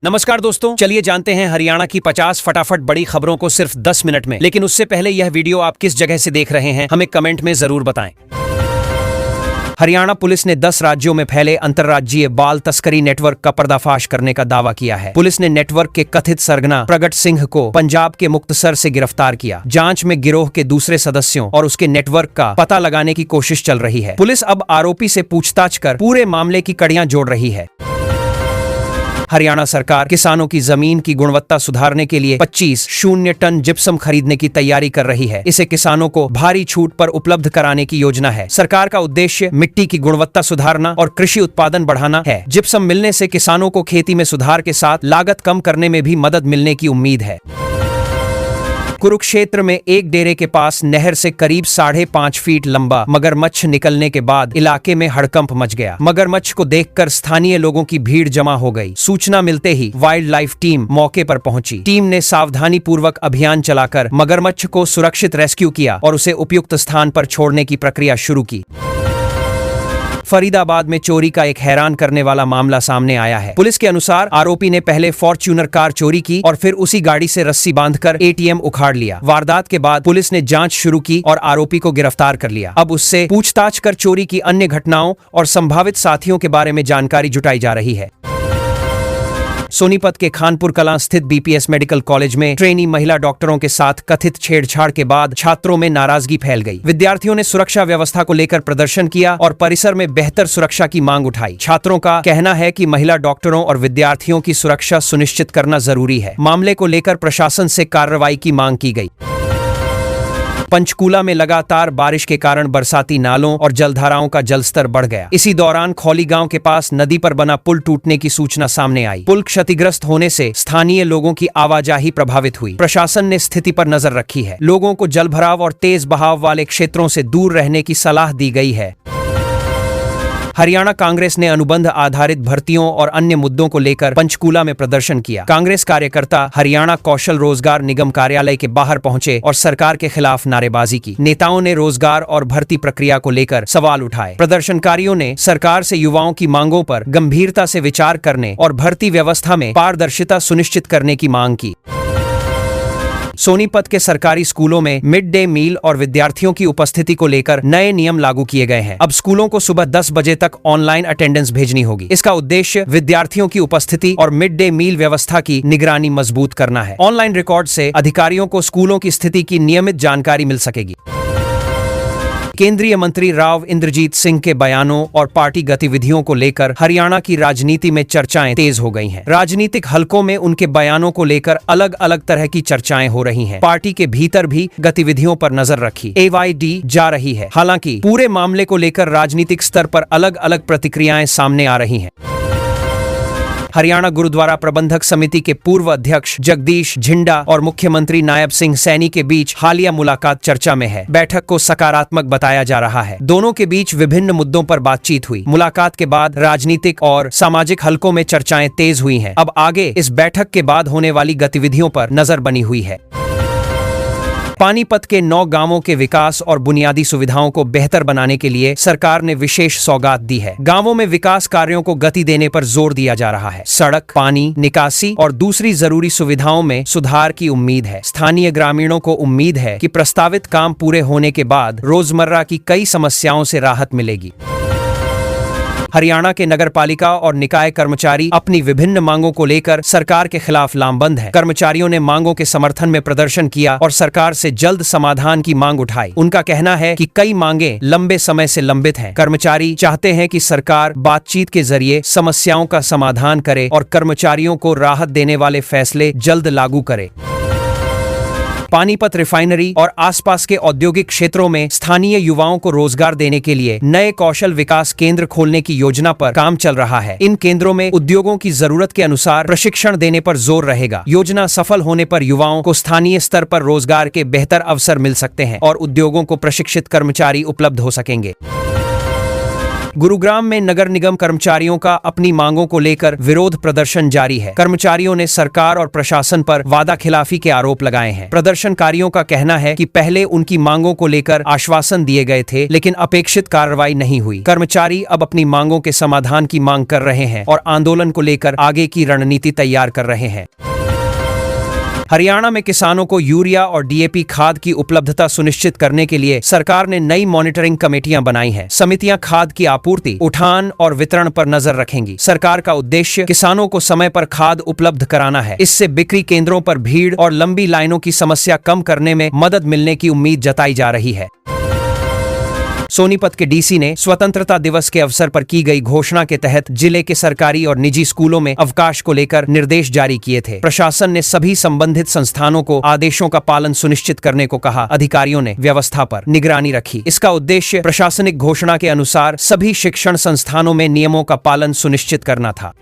नमस्कार दोस्तों, चलिए जानते हैं हरियाणा की 50 फटाफट बड़ी खबरों को सिर्फ 10 मिनट में। लेकिन उससे पहले यह वीडियो आप किस जगह से देख रहे हैं हमें कमेंट में जरूर बताएं। हरियाणा पुलिस ने 10 राज्यों में फैले अंतर्राज्यीय बाल तस्करी नेटवर्क का पर्दाफाश करने का दावा किया है। पुलिस ने नेटवर्क के कथित सरगना प्रगट सिंह को पंजाब के मुक्तसर से गिरफ्तार किया। जांच में गिरोह के दूसरे सदस्यों और उसके नेटवर्क का पता लगाने की कोशिश चल रही है। पुलिस अब आरोपी से पूछताछ कर पूरे मामले की कड़ियां जोड़ रही है। हरियाणा सरकार किसानों की जमीन की गुणवत्ता सुधारने के लिए 25,000 टन जिप्सम खरीदने की तैयारी कर रही है। इसे किसानों को भारी छूट पर उपलब्ध कराने की योजना है। सरकार का उद्देश्य मिट्टी की गुणवत्ता सुधारना और कृषि उत्पादन बढ़ाना है। जिप्सम मिलने से किसानों को खेती में सुधार के साथ लागत कम करने में भी मदद मिलने की उम्मीद है। कुरुक्षेत्र में एक डेरे के पास नहर से करीब 5.5 फीट लंबा मगरमच्छ निकलने के बाद इलाके में हड़कंप मच गया। मगरमच्छ को देखकर स्थानीय लोगों की भीड़ जमा हो गई। सूचना मिलते ही वाइल्ड लाइफ टीम मौके पर पहुंची। टीम ने सावधानी पूर्वक अभियान चलाकर मगरमच्छ को सुरक्षित रेस्क्यू किया और उसे उपयुक्त स्थान पर छोड़ने की प्रक्रिया शुरू की। फरीदाबाद में चोरी का एक हैरान करने वाला मामला सामने आया है। पुलिस के अनुसार आरोपी ने पहले फॉर्च्यूनर कार चोरी की और फिर उसी गाड़ी से रस्सी बांधकर एटीएम उखाड़ लिया। वारदात के बाद पुलिस ने जांच शुरू की और आरोपी को गिरफ्तार कर लिया। अब उससे पूछताछ कर चोरी की अन्य घटनाओं और संभावित साथियों के बारे में जानकारी जुटाई जा रही है। सोनीपत के खानपुर कलां स्थित बीपीएस मेडिकल कॉलेज में ट्रेनी महिला डॉक्टरों के साथ कथित छेड़छाड़ के बाद छात्रों में नाराजगी फैल गई। विद्यार्थियों ने सुरक्षा व्यवस्था को लेकर प्रदर्शन किया और परिसर में बेहतर सुरक्षा की मांग उठाई। छात्रों का कहना है कि महिला डॉक्टरों और विद्यार्थियों की सुरक्षा सुनिश्चित करना जरूरी है। मामले को लेकर प्रशासन से कार्रवाई की मांग की गई। पंचकूला में लगातार बारिश के कारण बरसाती नालों और जलधाराओं का जलस्तर बढ़ गया। इसी दौरान खौली गांव के पास नदी पर बना पुल टूटने की सूचना सामने आई। पुल क्षतिग्रस्त होने से स्थानीय लोगों की आवाजाही प्रभावित हुई। प्रशासन ने स्थिति पर नजर रखी है। लोगों को जलभराव और तेज बहाव वाले क्षेत्रों से दूर रहने की सलाह दी गई है। हरियाणा कांग्रेस ने अनुबंध आधारित भर्तियों और अन्य मुद्दों को लेकर पंचकूला में प्रदर्शन किया। कांग्रेस कार्यकर्ता हरियाणा कौशल रोजगार निगम कार्यालय के बाहर पहुंचे और सरकार के खिलाफ नारेबाजी की। नेताओं ने रोजगार और भर्ती प्रक्रिया को लेकर सवाल उठाए। प्रदर्शनकारियों ने सरकार से युवाओं की मांगों पर गंभीरता से विचार करने और भर्ती व्यवस्था में पारदर्शिता सुनिश्चित करने की मांग की। सोनीपत के सरकारी स्कूलों में मिड डे मील और विद्यार्थियों की उपस्थिति को लेकर नए नियम लागू किए गए हैं। अब स्कूलों को सुबह 10 बजे तक ऑनलाइन अटेंडेंस भेजनी होगी। इसका उद्देश्य विद्यार्थियों की उपस्थिति और मिड डे मील व्यवस्था की निगरानी मजबूत करना है। ऑनलाइन रिकॉर्ड से अधिकारियों को स्कूलों की स्थिति की नियमित जानकारी मिल सकेगी। केंद्रीय मंत्री राव इंद्रजीत सिंह के बयानों और पार्टी गतिविधियों को लेकर हरियाणा की राजनीति में चर्चाएं तेज हो गई हैं। राजनीतिक हलकों में उनके बयानों को लेकर अलग अलग तरह की चर्चाएं हो रही हैं। पार्टी के भीतर भी गतिविधियों पर नजर रखी AYD जा रही है। हालांकि पूरे मामले को लेकर राजनीतिक स्तर पर अलग अलग प्रतिक्रियाएं सामने आ रही हैं। हरियाणा गुरुद्वारा प्रबंधक समिति के पूर्व अध्यक्ष जगदीश झिंडा और मुख्यमंत्री नायब सिंह सैनी के बीच हालिया मुलाकात चर्चा में है। बैठक को सकारात्मक बताया जा रहा है। दोनों के बीच विभिन्न मुद्दों पर बातचीत हुई। मुलाकात के बाद राजनीतिक और सामाजिक हलकों में चर्चाएं तेज हुई हैं। अब आगे इस बैठक के बाद होने वाली गतिविधियों पर नजर बनी हुई है। पानीपत के 9 गांवों के विकास और बुनियादी सुविधाओं को बेहतर बनाने के लिए सरकार ने विशेष सौगात दी है। गांवों में विकास कार्यों को गति देने पर जोर दिया जा रहा है। सड़क, पानी, निकासी और दूसरी जरूरी सुविधाओं में सुधार की उम्मीद है। स्थानीय ग्रामीणों को उम्मीद है कि प्रस्तावित काम पूरे होने के बाद रोजमर्रा की कई समस्याओं से राहत मिलेगी। हरियाणा के नगरपालिका और निकाय कर्मचारी अपनी विभिन्न मांगों को लेकर सरकार के खिलाफ लामबंद हैं। कर्मचारियों ने मांगों के समर्थन में प्रदर्शन किया और सरकार से जल्द समाधान की मांग उठाई। उनका कहना है कि कई मांगे लंबे समय से लंबित हैं। कर्मचारी चाहते हैं कि सरकार बातचीत के जरिए समस्याओं का समाधान करे और कर्मचारियों को राहत देने वाले फैसले जल्द लागू करे। पानीपत रिफाइनरी और आसपास के औद्योगिक क्षेत्रों में स्थानीय युवाओं को रोजगार देने के लिए नए कौशल विकास केंद्र खोलने की योजना पर काम चल रहा है। इन केंद्रों में उद्योगों की जरूरत के अनुसार प्रशिक्षण देने पर जोर रहेगा। योजना सफल होने पर युवाओं को स्थानीय स्तर पर रोजगार के बेहतर अवसर मिल सकते हैं और उद्योगों को प्रशिक्षित कर्मचारी उपलब्ध हो सकेंगे। गुरुग्राम में नगर निगम कर्मचारियों का अपनी मांगों को लेकर विरोध प्रदर्शन जारी है। कर्मचारियों ने सरकार और प्रशासन पर वादा खिलाफी के आरोप लगाए हैं। प्रदर्शनकारियों का कहना है कि पहले उनकी मांगों को लेकर आश्वासन दिए गए थे, लेकिन अपेक्षित कार्रवाई नहीं हुई। कर्मचारी अब अपनी मांगों के समाधान की मांग कर रहे हैं और आंदोलन को लेकर आगे की रणनीति तैयार कर रहे हैं। हरियाणा में किसानों को यूरिया और डीएपी खाद की उपलब्धता सुनिश्चित करने के लिए सरकार ने नई मॉनिटरिंग कमेटियां बनाई हैं। समितियां खाद की आपूर्ति, उठान और वितरण पर नजर रखेंगी। सरकार का उद्देश्य किसानों को समय पर खाद उपलब्ध कराना है। इससे बिक्री केंद्रों पर भीड़ और लंबी लाइनों की समस्या कम करने में मदद मिलने की उम्मीद जताई जा रही है। सोनीपत के डीसी ने स्वतंत्रता दिवस के अवसर पर की गई घोषणा के तहत जिले के सरकारी और निजी स्कूलों में अवकाश को लेकर निर्देश जारी किए थे। प्रशासन ने सभी संबंधित संस्थानों को आदेशों का पालन सुनिश्चित करने को कहा। अधिकारियों ने व्यवस्था पर निगरानी रखी। इसका उद्देश्य प्रशासनिक घोषणा के अनुसार सभी शिक्षण संस्थानों में नियमों का पालन सुनिश्चित करना था।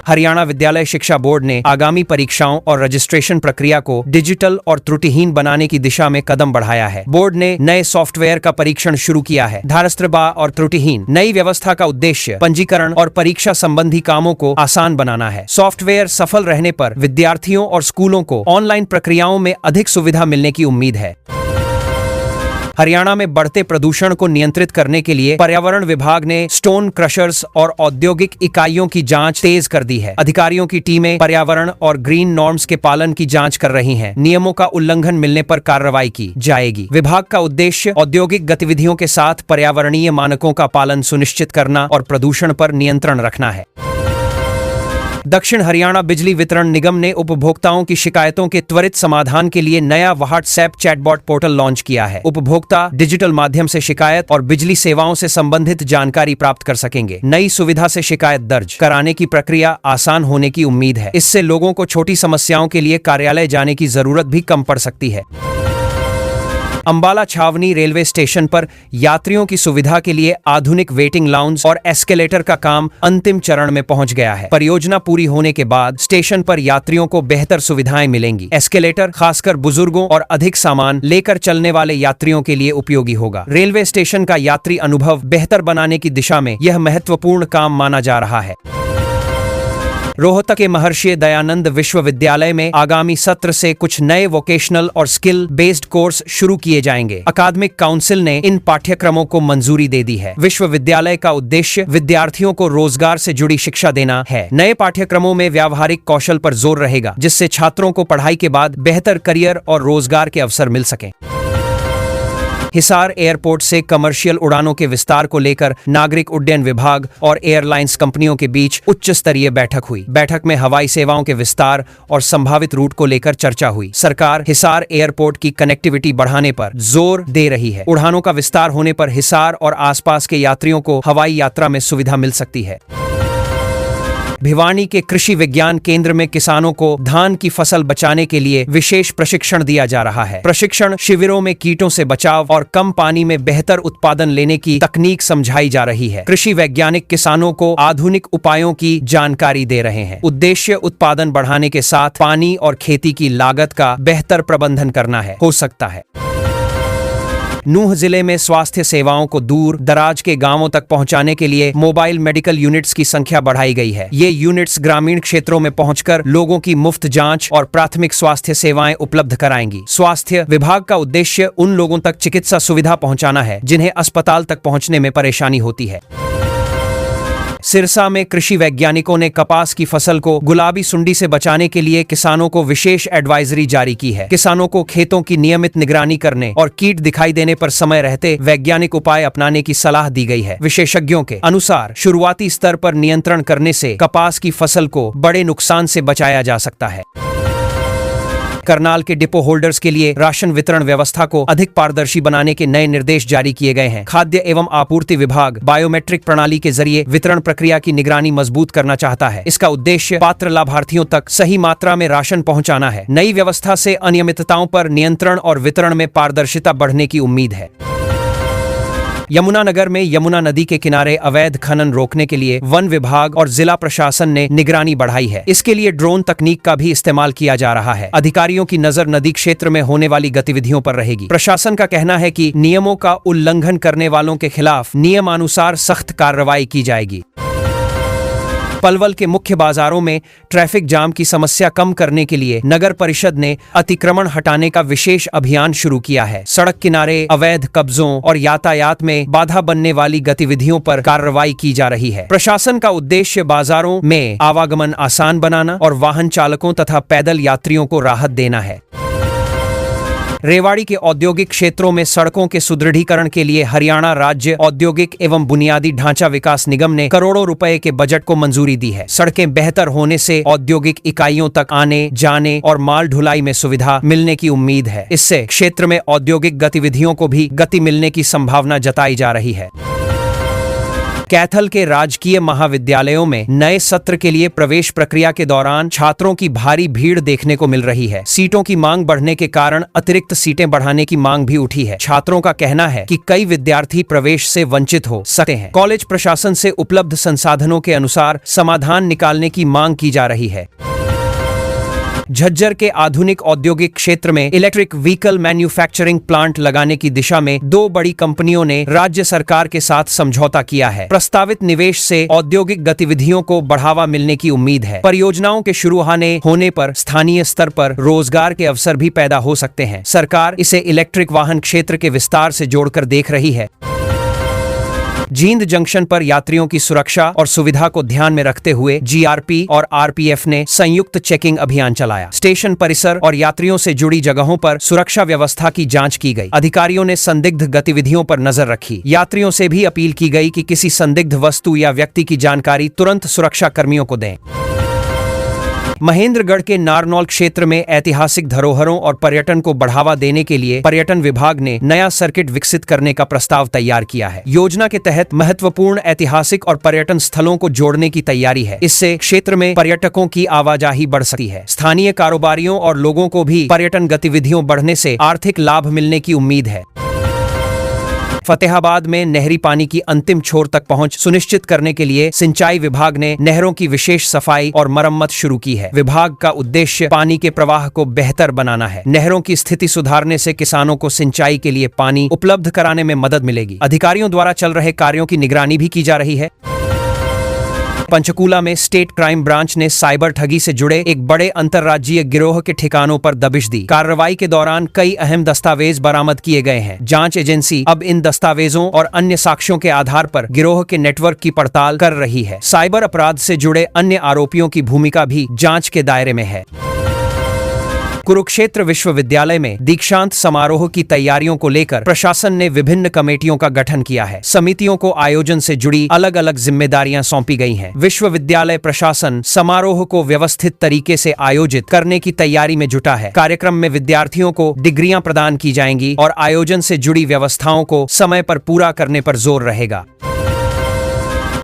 हरियाणा विद्यालय शिक्षा बोर्ड ने आगामी परीक्षाओं और रजिस्ट्रेशन प्रक्रिया को डिजिटल और त्रुटिहीन बनाने की दिशा में कदम बढ़ाया है। बोर्ड ने नए सॉफ्टवेयर का परीक्षण शुरू किया है। धारस्त्रबा और त्रुटिहीन नई व्यवस्था का उद्देश्य पंजीकरण और परीक्षा संबंधी कामों को आसान बनाना है। सॉफ्टवेयर सफल रहने पर विद्यार्थियों और स्कूलों को ऑनलाइन प्रक्रियाओं में अधिक सुविधा मिलने की उम्मीद है। हरियाणा में बढ़ते प्रदूषण को नियंत्रित करने के लिए पर्यावरण विभाग ने स्टोन क्रशर्स और औद्योगिक इकाइयों की जांच तेज कर दी है। अधिकारियों की टीमें पर्यावरण और ग्रीन नॉर्म्स के पालन की जांच कर रही हैं। नियमों का उल्लंघन मिलने पर कार्रवाई की जाएगी। विभाग का उद्देश्य औद्योगिक गतिविधियों के साथ पर्यावरणीय मानकों का पालन सुनिश्चित करना और प्रदूषण पर नियंत्रण रखना है। दक्षिण हरियाणा बिजली वितरण निगम ने उपभोक्ताओं की शिकायतों के त्वरित समाधान के लिए नया व्हाट्सएप चैटबॉट पोर्टल लॉन्च किया है। उपभोक्ता डिजिटल माध्यम से शिकायत और बिजली सेवाओं से संबंधित जानकारी प्राप्त कर सकेंगे। नई सुविधा से शिकायत दर्ज कराने की प्रक्रिया आसान होने की उम्मीद है। इससे लोगों को छोटी समस्याओं के लिए कार्यालय जाने की जरूरत भी कम पड़ सकती है। अंबाला छावनी रेलवे स्टेशन पर यात्रियों की सुविधा के लिए आधुनिक वेटिंग लाउंज और एस्केलेटर का काम अंतिम चरण में पहुंच गया है। परियोजना पूरी होने के बाद स्टेशन पर यात्रियों को बेहतर सुविधाएं मिलेंगी। एस्केलेटर खासकर बुजुर्गों और अधिक सामान लेकर चलने वाले यात्रियों के लिए उपयोगी होगा। रेलवे स्टेशन का यात्री अनुभव बेहतर बनाने की दिशा में यह महत्वपूर्ण काम माना जा रहा है। रोहतक के महर्षि दयानंद विश्वविद्यालय में आगामी सत्र से कुछ नए वोकेशनल और स्किल बेस्ड कोर्स शुरू किए जाएंगे। अकादमिक काउंसिल ने इन पाठ्यक्रमों को मंजूरी दे दी है। विश्वविद्यालय का उद्देश्य विद्यार्थियों को रोजगार से जुड़ी शिक्षा देना है। नए पाठ्यक्रमों में व्यावहारिक कौशल पर जोर रहेगा, जिससे छात्रों को पढ़ाई के बाद बेहतर करियर और रोजगार के अवसर मिल सकें। हिसार एयरपोर्ट से कमर्शियल उड़ानों के विस्तार को लेकर नागरिक उड्डयन विभाग और एयरलाइंस कंपनियों के बीच उच्च स्तरीय बैठक हुई। बैठक में हवाई सेवाओं के विस्तार और संभावित रूट को लेकर चर्चा हुई। सरकार हिसार एयरपोर्ट की कनेक्टिविटी बढ़ाने पर जोर दे रही है। उड़ानों का विस्तार होने पर हिसार और आसपास के यात्रियों को हवाई यात्रा में सुविधा मिल सकती है। भिवानी के कृषि विज्ञान केंद्र में किसानों को धान की फसल बचाने के लिए विशेष प्रशिक्षण दिया जा रहा है। प्रशिक्षण शिविरों में कीटों से बचाव और कम पानी में बेहतर उत्पादन लेने की तकनीक समझाई जा रही है। कृषि वैज्ञानिक किसानों को आधुनिक उपायों की जानकारी दे रहे हैं। उद्देश्य उत्पादन बढ़ाने के साथ पानी और खेती की लागत का बेहतर प्रबंधन करना है। हो सकता है नूंह जिले में स्वास्थ्य सेवाओं को दूर दराज के गांवों तक पहुंचाने के लिए मोबाइल मेडिकल यूनिट्स की संख्या बढ़ाई गई है। ये यूनिट्स ग्रामीण क्षेत्रों में पहुंचकर लोगों की मुफ्त जांच और प्राथमिक स्वास्थ्य सेवाएं उपलब्ध कराएंगी। स्वास्थ्य विभाग का उद्देश्य उन लोगों तक चिकित्सा सुविधा पहुंचाना है जिन्हें अस्पताल तक पहुंचने में परेशानी होती है। सिरसा में कृषि वैज्ञानिकों ने कपास की फसल को गुलाबी सुंडी से बचाने के लिए किसानों को विशेष एडवाइजरी जारी की है। किसानों को खेतों की नियमित निगरानी करने और कीट दिखाई देने पर समय रहते वैज्ञानिक उपाय अपनाने की सलाह दी गई है। विशेषज्ञों के अनुसार शुरुआती स्तर पर नियंत्रण करने से कपास की फसल को बड़े नुकसान से बचाया जा सकता है। करनाल के डिपो होल्डर्स के लिए राशन वितरण व्यवस्था को अधिक पारदर्शी बनाने के नए निर्देश जारी किए गए हैं। खाद्य एवं आपूर्ति विभाग बायोमेट्रिक प्रणाली के जरिए वितरण प्रक्रिया की निगरानी मजबूत करना चाहता है। इसका उद्देश्य पात्र लाभार्थियों तक सही मात्रा में राशन पहुंचाना है। नई व्यवस्था से अनियमितताओं पर नियंत्रण और वितरण में पारदर्शिता बढ़ने की उम्मीद है। यमुनानगर में यमुना नदी के किनारे अवैध खनन रोकने के लिए वन विभाग और जिला प्रशासन ने निगरानी बढ़ाई है। इसके लिए ड्रोन तकनीक का भी इस्तेमाल किया जा रहा है। अधिकारियों की नजर नदी क्षेत्र में होने वाली गतिविधियों पर रहेगी। प्रशासन का कहना है कि नियमों का उल्लंघन करने वालों के खिलाफ नियमानुसार सख्त कार्रवाई की जाएगी। पलवल के मुख्य बाजारों में ट्रैफिक जाम की समस्या कम करने के लिए नगर परिषद ने अतिक्रमण हटाने का विशेष अभियान शुरू किया है। सड़क किनारे अवैध कब्जों और यातायात में बाधा बनने वाली गतिविधियों पर कार्रवाई की जा रही है। प्रशासन का उद्देश्य बाजारों में आवागमन आसान बनाना और वाहन चालकों तथा पैदल यात्रियों को राहत देना है। रेवाड़ी के औद्योगिक क्षेत्रों में सड़कों के सुदृढ़ीकरण के लिए हरियाणा राज्य औद्योगिक एवं बुनियादी ढांचा विकास निगम ने करोड़ों रुपए के बजट को मंजूरी दी है। सड़कें बेहतर होने से औद्योगिक इकाइयों तक आने जाने और माल ढुलाई में सुविधा मिलने की उम्मीद है। इससे क्षेत्र में औद्योगिक गतिविधियों को भी गति मिलने की संभावना जताई जा रही है। कैथल के राजकीय महाविद्यालयों में नए सत्र के लिए प्रवेश प्रक्रिया के दौरान छात्रों की भारी भीड़ देखने को मिल रही है। सीटों की मांग बढ़ने के कारण अतिरिक्त सीटें बढ़ाने की मांग भी उठी है। छात्रों का कहना है कि कई विद्यार्थी प्रवेश से वंचित हो सकते हैं। कॉलेज प्रशासन से उपलब्ध संसाधनों के अनुसार समाधान निकालने की मांग की जा रही है। झज्जर के आधुनिक औद्योगिक क्षेत्र में इलेक्ट्रिक व्हीकल मैन्युफैक्चरिंग प्लांट लगाने की दिशा में 2 बड़ी कंपनियों ने राज्य सरकार के साथ समझौता किया है। प्रस्तावित निवेश से औद्योगिक गतिविधियों को बढ़ावा मिलने की उम्मीद है। परियोजनाओं के शुरू होने पर स्थानीय स्तर पर रोजगार के अवसर भी पैदा हो सकते हैं। सरकार इसे इलेक्ट्रिक वाहन क्षेत्र के विस्तार से जोड़कर देख रही है। जींद जंक्शन पर यात्रियों की सुरक्षा और सुविधा को ध्यान में रखते हुए जीआरपी और आरपीएफ ने संयुक्त चेकिंग अभियान चलाया। स्टेशन परिसर और यात्रियों से जुड़ी जगहों पर सुरक्षा व्यवस्था की जांच की गई। अधिकारियों ने संदिग्ध गतिविधियों पर नजर रखी। यात्रियों से भी अपील की गई कि किसी संदिग्ध वस्तु या व्यक्ति की जानकारी तुरंत सुरक्षा कर्मियों को दें। महेंद्रगढ़ के नारनौल क्षेत्र में ऐतिहासिक धरोहरों और पर्यटन को बढ़ावा देने के लिए पर्यटन विभाग ने नया सर्किट विकसित करने का प्रस्ताव तैयार किया है। योजना के तहत महत्वपूर्ण ऐतिहासिक और पर्यटन स्थलों को जोड़ने की तैयारी है। इससे क्षेत्र में पर्यटकों की आवाजाही बढ़ सकती है। स्थानीय कारोबारियों और लोगों को भी पर्यटन गतिविधियों बढ़ने से आर्थिक लाभ मिलने की उम्मीद है। फतेहाबाद में नहरी पानी की अंतिम छोर तक पहुंच सुनिश्चित करने के लिए सिंचाई विभाग ने नहरों की विशेष सफाई और मरम्मत शुरू की है। विभाग का उद्देश्य पानी के प्रवाह को बेहतर बनाना है। नहरों की स्थिति सुधारने से किसानों को सिंचाई के लिए पानी उपलब्ध कराने में मदद मिलेगी। अधिकारियों द्वारा चल रहे कार्यों की निगरानी भी की जा रही है। पंचकूला में स्टेट क्राइम ब्रांच ने साइबर ठगी से जुड़े एक बड़े अंतर्राज्यीय गिरोह के ठिकानों पर दबिश दी। कार्रवाई के दौरान कई अहम दस्तावेज बरामद किए गए हैं। जांच एजेंसी अब इन दस्तावेजों और अन्य साक्ष्यों के आधार पर गिरोह के नेटवर्क की पड़ताल कर रही है। साइबर अपराध से जुड़े अन्य आरोपियों की भूमिका भी जांच के दायरे में है। कुरुक्षेत्र विश्वविद्यालय में दीक्षांत समारोह की तैयारियों को लेकर प्रशासन ने विभिन्न कमेटियों का गठन किया है। समितियों को आयोजन से जुड़ी अलग अलग जिम्मेदारियां सौंपी गई हैं। विश्वविद्यालय प्रशासन समारोह को व्यवस्थित तरीके से आयोजित करने की तैयारी में जुटा है। कार्यक्रम में विद्यार्थियों को डिग्रियां प्रदान की जाएंगी और आयोजन से जुड़ी व्यवस्थाओं को समय पर पूरा करने पर जोर रहेगा।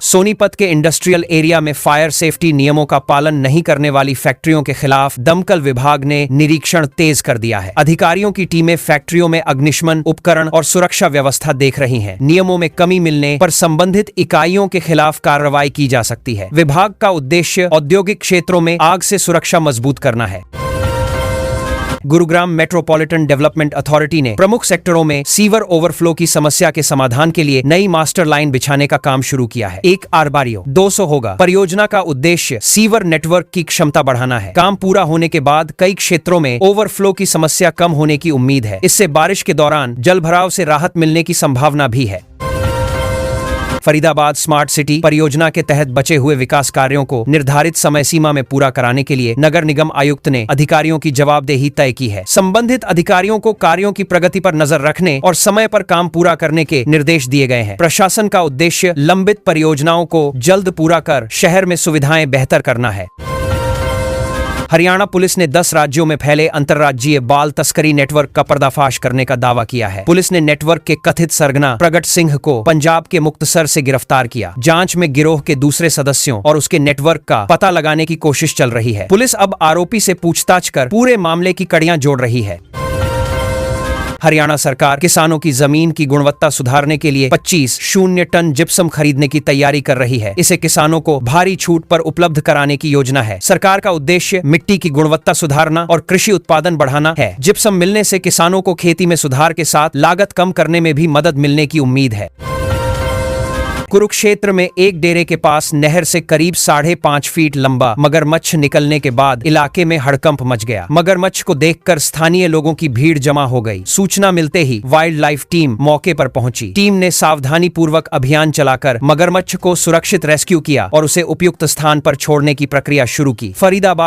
सोनीपत के इंडस्ट्रियल एरिया में फायर सेफ्टी नियमों का पालन नहीं करने वाली फैक्ट्रियों के खिलाफ दमकल विभाग ने निरीक्षण तेज कर दिया है। अधिकारियों की टीमें फैक्ट्रियों में अग्निशमन उपकरण और सुरक्षा व्यवस्था देख रही हैं। नियमों में कमी मिलने पर संबंधित इकाइयों के खिलाफ कार्रवाई की जा सकती है। विभाग का उद्देश्य औद्योगिक क्षेत्रों में आग से सुरक्षा मजबूत करना है। गुरुग्राम मेट्रोपॉलिटन डेवलपमेंट अथॉरिटी ने प्रमुख सेक्टरों में सीवर ओवरफ्लो की समस्या के समाधान के लिए नई मास्टर लाइन बिछाने का काम शुरू किया है। 1 आरबारियो 200 होगा। परियोजना का उद्देश्य सीवर नेटवर्क की क्षमता बढ़ाना है। काम पूरा होने के बाद कई क्षेत्रों में ओवरफ्लो की समस्या कम होने की उम्मीद है। इससे बारिश के दौरान जलभराव से राहत मिलने की संभावना भी है। फरीदाबाद स्मार्ट सिटी परियोजना के तहत बचे हुए विकास कार्यों को निर्धारित समय सीमा में पूरा कराने के लिए नगर निगम आयुक्त ने अधिकारियों की जवाबदेही तय की है। संबंधित अधिकारियों को कार्यों की प्रगति पर नजर रखने और समय पर काम पूरा करने के निर्देश दिए गए हैं। प्रशासन का उद्देश्य लंबित परियोजनाओं को जल्द पूरा कर शहर में सुविधाएं बेहतर करना है। हरियाणा पुलिस ने 10 राज्यों में फैले अंतर्राज्यीय बाल तस्करी नेटवर्क का पर्दाफाश करने का दावा किया है। पुलिस ने नेटवर्क के कथित सरगना प्रगट सिंह को पंजाब के मुक्तसर से गिरफ्तार किया। जांच में गिरोह के दूसरे सदस्यों और उसके नेटवर्क का पता लगाने की कोशिश चल रही है। पुलिस अब आरोपी से पूछताछ कर पूरे मामले की कड़ियां जोड़ रही है। हरियाणा सरकार किसानों की जमीन की गुणवत्ता सुधारने के लिए 25,000 टन जिप्सम खरीदने की तैयारी कर रही है। इसे किसानों को भारी छूट पर उपलब्ध कराने की योजना है। सरकार का उद्देश्य मिट्टी की गुणवत्ता सुधारना और कृषि उत्पादन बढ़ाना है। जिप्सम मिलने से किसानों को खेती में सुधार के साथ लागत कम करने में भी मदद मिलने की उम्मीद है। कुरुक्षेत्र में एक डेरे के पास नहर से करीब 5.5 फीट लंबा मगरमच्छ निकलने के बाद इलाके में हड़कंप मच गया। मगरमच्छ को देखकर स्थानीय लोगों की भीड़ जमा हो गई। सूचना मिलते ही वाइल्ड लाइफ टीम मौके पर पहुंची। टीम ने सावधानी पूर्वक अभियान चलाकर मगरमच्छ को सुरक्षित रेस्क्यू किया और उसे उपयुक्त स्थान पर छोड़ने की प्रक्रिया शुरू की। फरीदाबाद